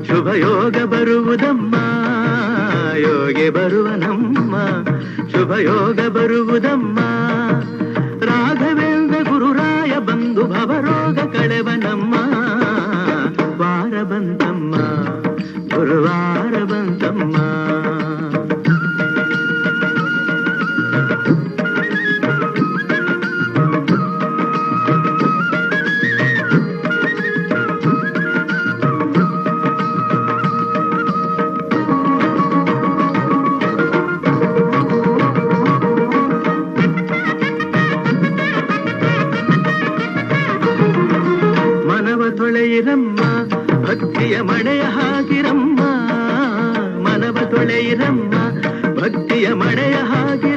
ಶುಭಯೋಗ ಬರುವುದಮ್ಮ ಯೋಗಿ ಬರುವನಮ್ಮ ಶುಭಯೋಗ ಬರುವುದಮ್ಮ ರಾಘವೇಂದ್ರ ಗುರುರಾಯ ಬಂದು ಭವರೋಗ ಕಳೆವನಮ್ಮ ವಾರ ಬಂತಮ್ಮ ಗುರುವಾರ ಬಂತಮ್ಮ ತೊಳೆಯಿರಮ್ಮ ಭಕ್ತಿಯ ಮಳೆಯ ಹಾಗಿರಮ್ಮ ಮನವ ತೊಳೆಯಿರಮ್ಮ ಭಕ್ತಿಯ ಮಳೆಯ ಹಾಗೆ